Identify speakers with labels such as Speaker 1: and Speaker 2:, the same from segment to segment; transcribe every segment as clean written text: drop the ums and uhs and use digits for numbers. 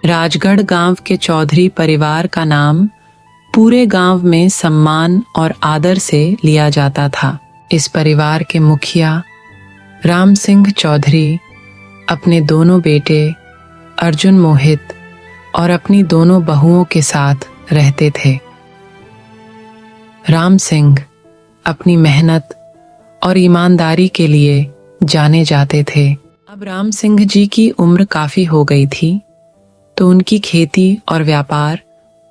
Speaker 1: राजगढ़ गांव के चौधरी परिवार का नाम पूरे गांव में सम्मान और आदर से लिया जाता था। इस परिवार के मुखिया राम सिंह चौधरी अपने दोनों बेटे अर्जुन, मोहित और अपनी दोनों बहुओं के साथ रहते थे। राम सिंह अपनी मेहनत और ईमानदारी के लिए जाने जाते थे। अब राम सिंह जी की उम्र काफी हो गई थी, तो उनकी खेती और व्यापार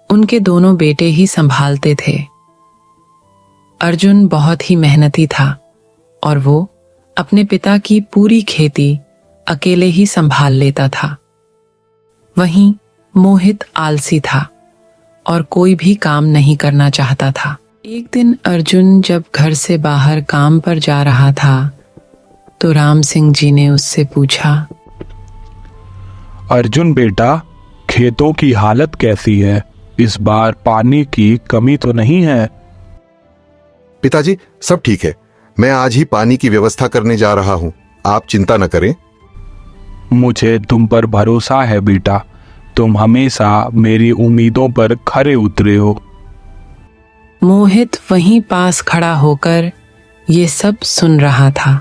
Speaker 1: उनके दोनों बेटे ही संभालते थे। अर्जुन बहुत ही मेहनती था और वो अपने पिता की पूरी खेती अकेले ही संभाल लेता था। वहीं मोहित आलसी था और कोई भी काम नहीं करना चाहता था। एक दिन अर्जुन जब घर से बाहर काम पर जा रहा था, तो राम सिंह जी ने उससे पूछा,
Speaker 2: अर्जुन बेटा, खेतों की हालत कैसी है? इस बार पानी की कमी तो नहीं है?
Speaker 3: पिताजी, सब ठीक है। मैं आज ही पानी की व्यवस्था करने जा रहा हूं, आप चिंता न करें।
Speaker 2: मुझे तुम पर भरोसा है बेटा, तुम हमेशा मेरी उम्मीदों पर खरे उतरे हो।
Speaker 1: मोहित वहीं पास खड़ा होकर ये सब सुन रहा था।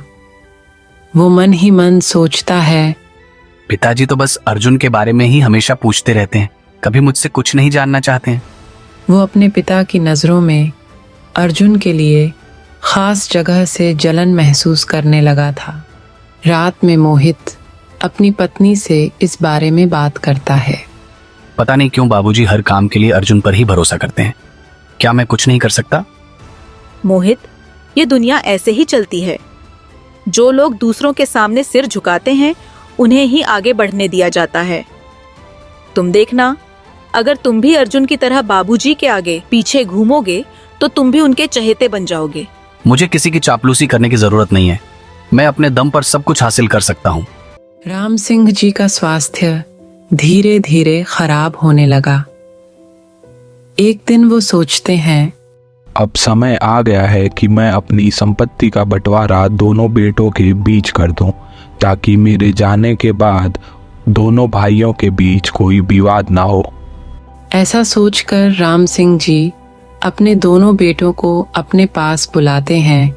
Speaker 1: वो मन ही मन सोचता है,
Speaker 4: पिताजी तो बस अर्जुन के बारे में ही हमेशा पूछते रहते हैं, कभी मुझसे कुछ नहीं जानना चाहते हैं।
Speaker 1: वो अपने पिता की नज़रों में अर्जुन के लिए खास जगह से जलन महसूस करने लगा था। रात में मोहित अपनी पत्नी से इस बारे में बात करता है।
Speaker 4: पता नहीं क्यों बाबूजी हर काम के लिए अर्जुन पर ही भरोसा करते हैं। क्या मैं कुछ नहीं कर सकता?
Speaker 5: मोहित, ये दुनिया ऐसे ही चलती है। जो लोग दूसरों के सामने सिर झुकाते हैं, उन्हें ही आगे बढ़ने दिया जाता है। तुम देखना, अगर तुम भी अर्जुन की तरह बाबूजी के आगे पीछे घूमोगे तो तुम भी उनके चहेते बन जाओगे।
Speaker 4: मुझे किसी की चापलूसी करने की जरूरत नहीं है। मैं अपने दम पर सब कुछ हासिल कर सकता हूँ।
Speaker 1: राम सिंह जी का स्वास्थ्य धीरे धीरे खराब होने लगा। एक दिन वो सोचते हैं,
Speaker 2: अब समय आ गया है कि मैं अपनी संपत्ति का बंटवारा दोनों बेटों के बीच कर दूं, ताकि मेरे जाने के बाद दोनों भाइयों के बीच कोई विवाद ना हो।
Speaker 1: ऐसा सोचकर राम सिंह जी अपने दोनों बेटों को अपने पास बुलाते हैं।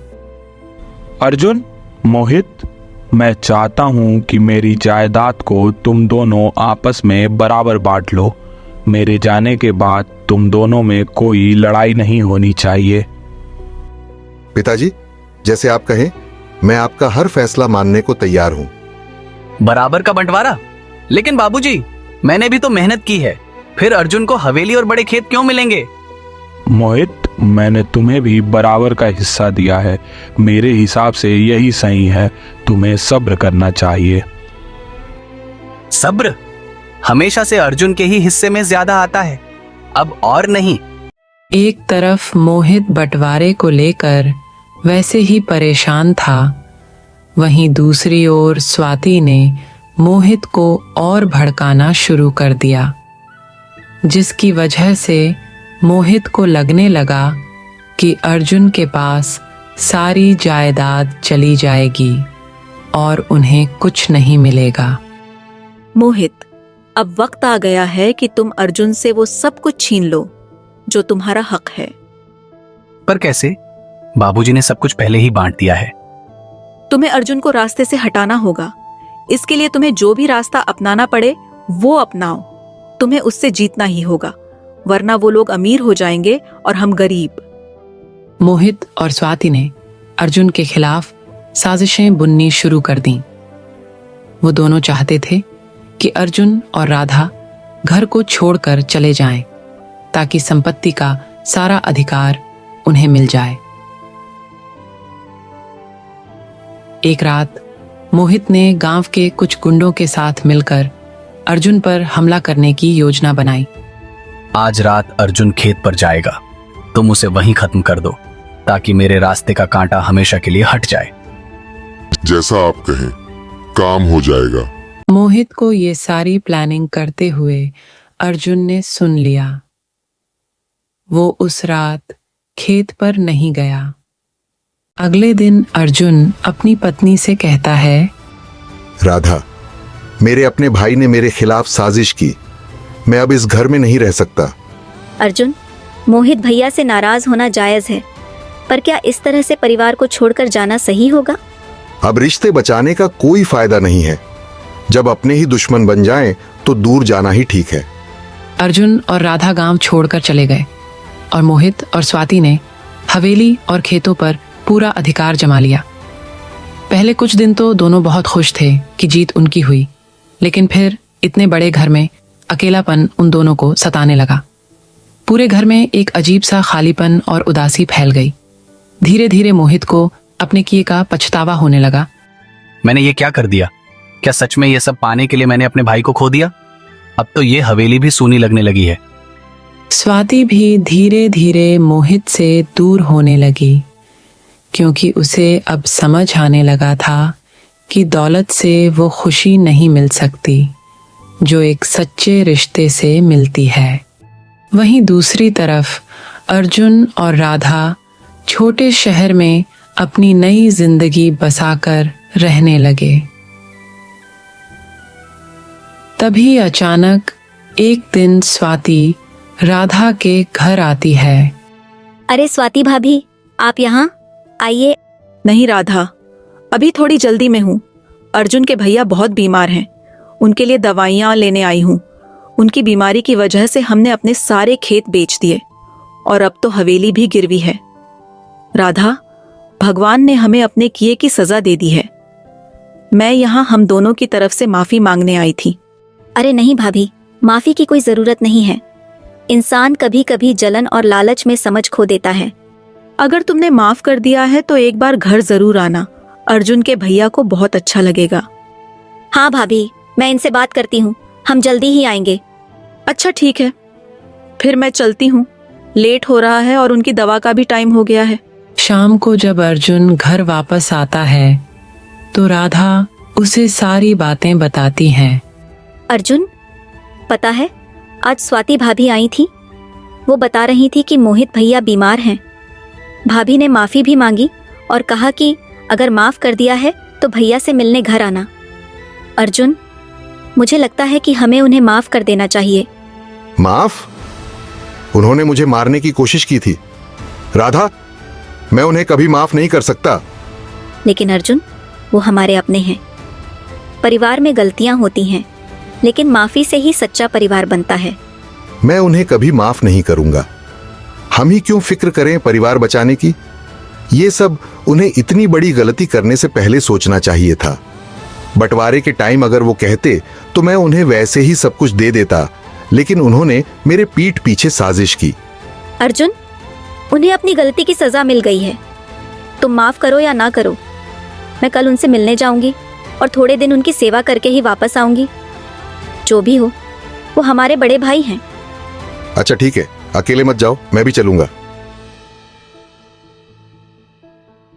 Speaker 2: अर्जुन, मोहित, मैं चाहता हूं कि मेरी जायदाद को तुम दोनों आपस में बराबर बांट लो। मेरे जाने के बाद तुम दोनों में कोई लड़ाई नहीं होनी चाहिए।
Speaker 3: पिताजी, जैसे आप कहें, मैं आपका हर फैसला मानने को तैयार हूं।
Speaker 4: बराबर का बंटवारा? लेकिन बाबूजी, मैंने भी तो मेहनत की है। फिर अर्जुन को हवेली और बड़े खेत क्यों मिलेंगे?
Speaker 2: मोहित, मैंने तुम्हें भी बराबर का हिस्सा दिया है। मेरे हिसाब से यही सही है। तुम्हें सब्र करना चाहिए।
Speaker 4: सब्र? हमेशा से अर्जुन के ही हिस्से में ज्यादा आता है, अब और नहीं।
Speaker 1: एक तरफ मोहित बंटवारे को लेकर वैसे ही परेशान था, वहीं दूसरी ओर स्वाति ने मोहित को और भड़काना शुरू कर दिया, जिसकी वजह से मोहित को लगने लगा कि अर्जुन के पास सारी जायदाद चली जाएगी और उन्हें कुछ नहीं मिलेगा।
Speaker 5: मोहित, अब वक्त आ गया है कि तुम अर्जुन से वो सब कुछ छीन लो जो तुम्हारा हक है।
Speaker 4: पर कैसे? बाबूजी ने सब कुछ पहले ही बांट दिया है।
Speaker 5: तुम्हें अर्जुन को रास्ते से हटाना होगा। इसके लिए तुम्हें जो भी रास्ता अपनाना पड़े वो अपनाओ। तुम्हें उससे जीतना ही होगा, वरना वो लोग अमीर हो जाएंगे और हम गरीब।
Speaker 1: मोहित और स्वाति ने अर्जुन के खिलाफ साजिशें बुननी शुरू कर दी। वो दोनों चाहते थे कि अर्जुन और राधा घर को छोड़कर चले जाएं, ताकि संपत्ति का सारा अधिकार उन्हें मिल जाए। एक रात मोहित ने गांव के कुछ गुंडों के साथ मिलकर अर्जुन पर हमला करने की योजना बनाई।
Speaker 4: आज रात अर्जुन खेत पर जाएगा, तुम उसे वहीं खत्म कर दो, ताकि मेरे रास्ते का कांटा हमेशा के लिए हट जाए।
Speaker 6: जैसा आप कहें, काम हो जाएगा।
Speaker 1: मोहित को ये सारी प्लानिंग करते हुए अर्जुन ने सुन लिया। वो उस रात खेत पर नहीं गया। अगले दिन अर्जुन अपनी पत्नी से कहता है,
Speaker 3: राधा, मेरे अपने भाई ने मेरे खिलाफ साजिश की मैं अब इस घर में नहीं रह सकता।
Speaker 7: अर्जुन, मोहित भैया से नाराज होना जायज है, पर क्या इस तरह से परिवार को छोड़कर जाना सही होगा?
Speaker 3: अब रिश्ते बचाने का कोई फायदा नहीं है। जब अपने ही दुश्मन बन जाएं तो दूर जाना ही ठीक है।
Speaker 1: अर्जुन और राधा गांव छोड़कर चले गए और मोहित और स्वाति ने हवेली और खेतों पर पूरा अधिकार जमा लिया। पहले कुछ दिन तो दोनों बहुत खुश थे कि जीत उनकी हुई, लेकिन फिर इतने बड़े घर में अकेलापन उन दोनों को सताने लगा। पूरे घर में एक अजीब सा खालीपन और उदासी फैल गई। धीरे धीरे मोहित को अपने किए का पछतावा होने लगा।
Speaker 4: मैंने ये क्या कर दिया? क्या सच में ये सब पाने के लिए मैंने अपने भाई को खो दिया? अब तो ये हवेली भी सूनी लगने लगी है।
Speaker 1: स्वाति भी धीरे धीरे मोहित से दूर होने लगी, क्योंकि उसे अब समझ आने लगा था कि दौलत से वो खुशी नहीं मिल सकती जो एक सच्चे रिश्ते से मिलती है। वहीं दूसरी तरफ अर्जुन और राधा छोटे शहर में अपनी नई जिंदगी बसाकर रहने लगे। तभी अचानक एक दिन स्वाति राधा के घर आती है।
Speaker 7: अरे स्वाति भाभी, आप यहाँ आइए।
Speaker 5: नहीं राधा, अभी थोड़ी जल्दी में हूँ। अर्जुन के भैया बहुत बीमार हैं, उनके लिए दवाइयाँ लेने आई हूँ। उनकी बीमारी की वजह से हमने अपने सारे खेत बेच दिए और अब तो हवेली भी गिरवी है। राधा, भगवान ने हमें अपने किए की सजा दे दी है। मैं यहाँ हम दोनों की तरफ से माफी मांगने आई थी।
Speaker 7: अरे नहीं भाभी, माफी की कोई जरूरत नहीं है। इंसान कभी कभी जलन और लालच में समझ खो देता है।
Speaker 5: अगर तुमने माफ कर दिया है तो एक बार घर जरूर आना, अर्जुन के भैया को बहुत अच्छा लगेगा।
Speaker 7: हाँ भाभी, मैं इनसे बात करती हूँ, हम जल्दी ही आएंगे।
Speaker 5: अच्छा ठीक है, फिर मैं चलती हूँ। लेट हो रहा है और उनकी दवा का भी टाइम हो गया है।
Speaker 1: शाम को जब अर्जुन घर वापस आता है तो राधा उसे सारी बातें बताती हैं।
Speaker 7: अर्जुन, पता है आज स्वाति भाभी आई थी। वो बता रही थी कि मोहित भैया बीमार हैं। भाभी ने माफी भी मांगी और कहा कि अगर माफ कर दिया है तो भैया से मिलने घर आना। अर्जुन, मुझे लगता है कि हमें उन्हें माफ कर देना चाहिए।
Speaker 3: माफ? उन्होंने मुझे मारने की कोशिश की थी। राधा, मैं उन्हें कभी माफ नहीं कर सकता।
Speaker 7: लेकिन अर्जुन, वो हमारे अपने हैं। परिवार में गलतियां होती हैं, लेकिन माफी से ही सच्चा परिवार बनता है।
Speaker 3: मैं उन्हें कभी माफ नहीं करूंगा। हम ही क्यों फिक्र करें परिवार बचाने की? ये सब उन्हें इतनी बड़ी गलती करने से पहले सोचना चाहिए था। बंटवारे के टाइम अगर वो कहते तो मैं उन्हें वैसे ही सब कुछ दे देता, लेकिन उन्होंने मेरे पीठ पीछे साजिश की।
Speaker 7: अर्जुन, उन्हें अपनी गलती की सजा मिल गई है। तुम माफ करो या ना करो, मैं कल उनसे मिलने जाऊंगी और थोड़े दिन उनकी सेवा करके ही वापस आऊंगी। जो भी हो, वो हमारे बड़े भाई हैं।
Speaker 3: अच्छा ठीक है, अकेले मत जाओ, मैं भी चलूंगा।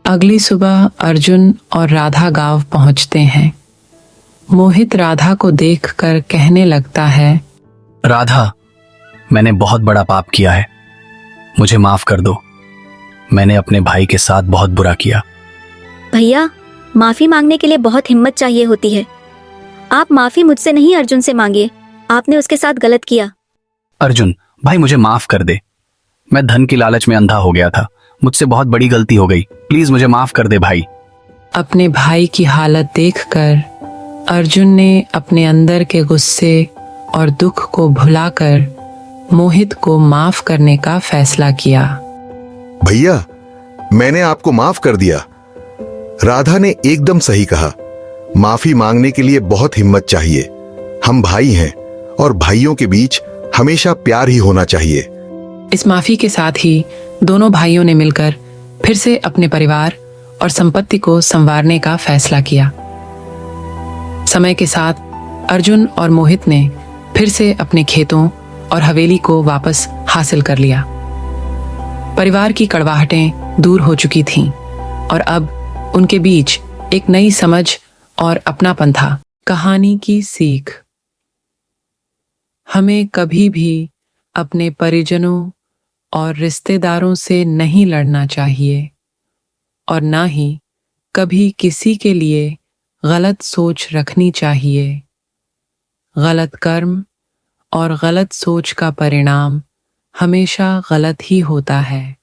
Speaker 1: अगली सुबह अर्जुन और राधा गांव पहुंचते हैं। मोहित राधा को देखकर कहने लगता है,
Speaker 4: राधा, मैंने बहुत बड़ा पाप किया है, मुझे माफ कर दो। मैंने अपने भाई के साथ बहुत बुरा किया।
Speaker 7: भैया, माफी मांगने के लिए बहुत हिम्मत चाहिए होती है। आप माफी मुझसे नहीं अर्जुन से मांगिए, आपने उसके साथ गलत किया।
Speaker 4: अर्जुन भाई, मुझे माफ कर दे। मैं धन की लालच में अंधा हो गया था, मुझसे बहुत बड़ी गलती हो गई। प्लीज मुझे माफ कर दे भाई।
Speaker 1: अपने भाई की हालत देखकर अर्जुन ने अपने अंदर के गुस्से और दुख को भुलाकर मोहित को माफ करने का फैसला किया।
Speaker 3: भैया, मैंने आपको माफ कर दिया। राधा ने एकदम सही कहा। माफी मांगने के लिए बहुत हिम्मत चाहिए। हम भाई हैं और भाइयों के बीच हमेशा प्यार ही होना चाहिए।
Speaker 1: इस माफी के साथ ही दोनों भाइयों ने मिलकर फिर से अपने परिवार और संपत्ति को संवारने का फैसला किया। समय के साथ अर्जुन और मोहित ने फिर से अपने खेतों और हवेली को वापस हासिल कर लिया। परिवार की कड़वाहटें दूर हो चुकी थीं और अब उनके बीच एक नई समझ और अपनापन था। कहानी की सीख: हमें कभी भी अपने परिजनों और रिश्तेदारों से नहीं लड़ना चाहिए और ना ही कभी किसी के लिए गलत सोच रखनी चाहिए। गलत कर्म और गलत सोच का परिणाम हमेशा गलत ही होता है।